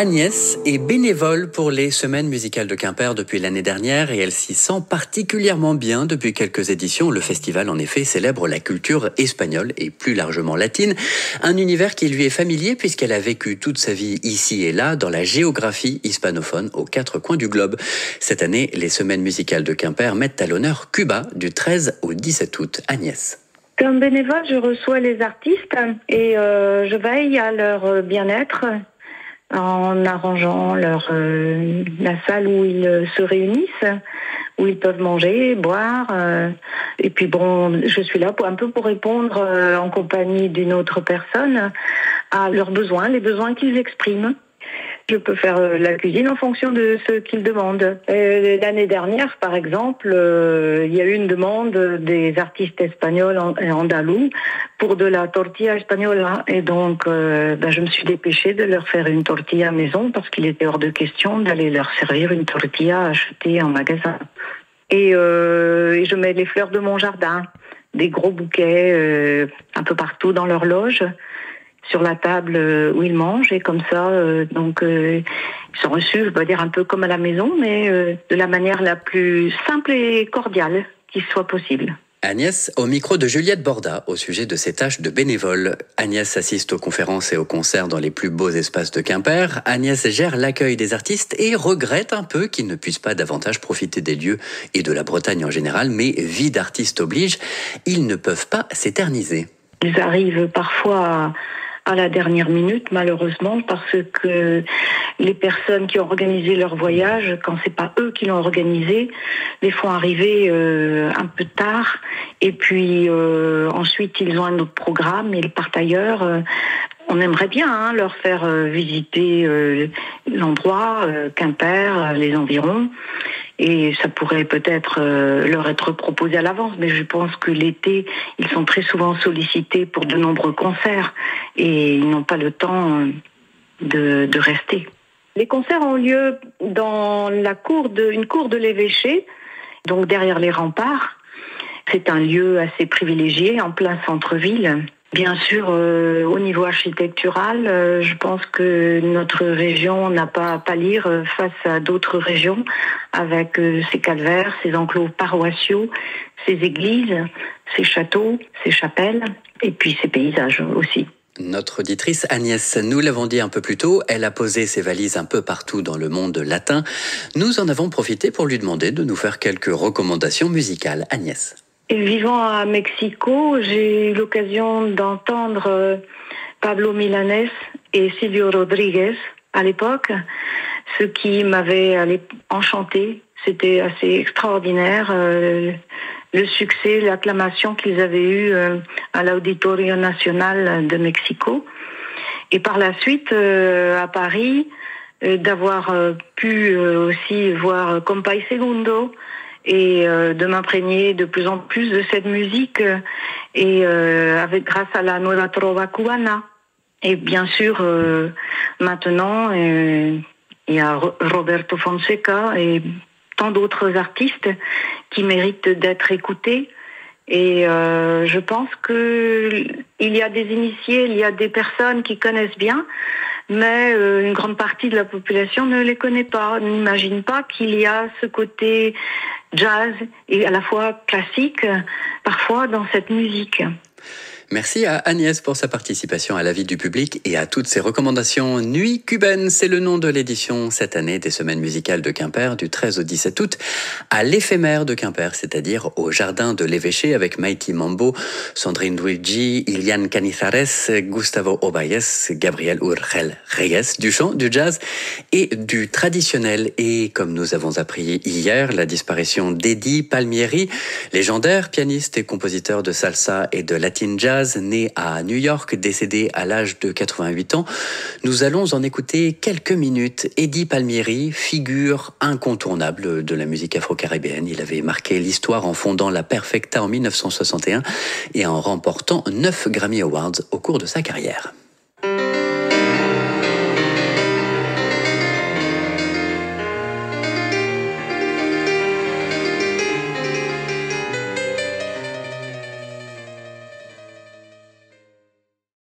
Agnès est bénévole pour les Semaines musicales de Quimper depuis l'année dernière et elle s'y sent particulièrement bien depuis quelques éditions. Le festival, en effet, célèbre la culture espagnole et plus largement latine. Un univers qui lui est familier puisqu'elle a vécu toute sa vie ici et là dans la géographie hispanophone aux quatre coins du globe. Cette année, les Semaines musicales de Quimper mettent à l'honneur Cuba du 13 au 17 août. Agnès. Comme bénévole, je reçois les artistes et je veille à leur bien-être en arrangeant la salle où ils se réunissent, où ils peuvent manger, boire. Et puis bon, je suis là pour répondre en compagnie d'une autre personne à leurs besoins, les besoins qu'ils expriment. Je peux faire la cuisine en fonction de ce qu'ils demandent. L'année dernière, par exemple, il y a eu une demande des artistes espagnols et andalous pour de la tortilla espagnole. Et donc, je me suis dépêchée de leur faire une tortilla maison parce qu'il était hors de question d'aller leur servir une tortilla achetée en magasin. Et je mets les fleurs de mon jardin, des gros bouquets un peu partout dans leur loge, sur la table où ils mangent, et comme ça, ils sont reçus, je veux dire un peu comme à la maison, mais de la manière la plus simple et cordiale qui soit possible. Agnès, au micro de Juliette Borda, au sujet de ses tâches de bénévole. Agnès assiste aux conférences et aux concerts dans les plus beaux espaces de Quimper. Agnès gère l'accueil des artistes et regrette un peu qu'ils ne puissent pas davantage profiter des lieux et de la Bretagne en général, mais vie d'artiste oblige, ils ne peuvent pas s'éterniser. Ils arrivent parfois à la dernière minute, malheureusement, parce que les personnes qui ont organisé leur voyage, quand c'est pas eux qui l'ont organisé, les font arriver un peu tard, et puis ensuite ils ont un autre programme et ils partent ailleurs. On aimerait bien leur faire visiter l'endroit, Quimper, les environs. Et ça pourrait peut-être leur être proposé à l'avance, mais je pense que l'été, ils sont très souvent sollicités pour de nombreux concerts et ils n'ont pas le temps de rester. Les concerts ont lieu dans une cour de l'évêché, donc derrière les remparts. C'est un lieu assez privilégié, en plein centre-ville. Bien sûr, au niveau architectural, je pense que notre région n'a pas à pâlir face à d'autres régions, avec ses calvaires, ses enclos paroissiaux, ses églises, ses châteaux, ses chapelles, et puis ses paysages aussi. Notre auditrice Agnès, nous l'avons dit un peu plus tôt, elle a posé ses valises un peu partout dans le monde latin. Nous en avons profité pour lui demander de nous faire quelques recommandations musicales. Agnès. Et vivant à Mexico, j'ai eu l'occasion d'entendre Pablo Milanés et Silvio Rodríguez à l'époque, ce qui m'avait enchanté. C'était assez extraordinaire, le succès, l'acclamation qu'ils avaient eue à l'Auditorio Nacional de Mexico. Et par la suite, à Paris, d'avoir pu aussi voir Compay Segundo, et de m'imprégner de plus en plus de cette musique grâce à la Nueva Trova Cubana. Et bien sûr, maintenant, il y a Roberto Fonseca et tant d'autres artistes qui méritent d'être écoutés. Et je pense qu'il y a des initiés, il y a des personnes qui connaissent bien, mais une grande partie de la population ne les connaît pas, n'imagine pas qu'il y a ce côté jazz et à la fois classique, parfois dans cette musique. Merci à Agnès pour sa participation à la vie du public et à toutes ses recommandations. Nuit cubaine, c'est le nom de l'édition cette année des Semaines musicales de Quimper du 13 au 17 août à l'éphémère de Quimper, c'est-à-dire au jardin de l'évêché avec Mighty Mambo, Sandrine Luigi, Ilian Canizares, Gustavo Obayes, Gabriel Urgel Reyes, du chant, du jazz et du traditionnel. Et comme nous avons appris hier, la disparition d'Eddie Palmieri, légendaire pianiste et compositeur de salsa et de latin jazz, né à New York, décédé à l'âge de 88 ans. Nous allons en écouter quelques minutes. Eddie Palmieri, figure incontournable de la musique afro-caribéenne. Il avait marqué l'histoire en fondant la Perfecta en 1961 et en remportant 9 Grammy Awards au cours de sa carrière.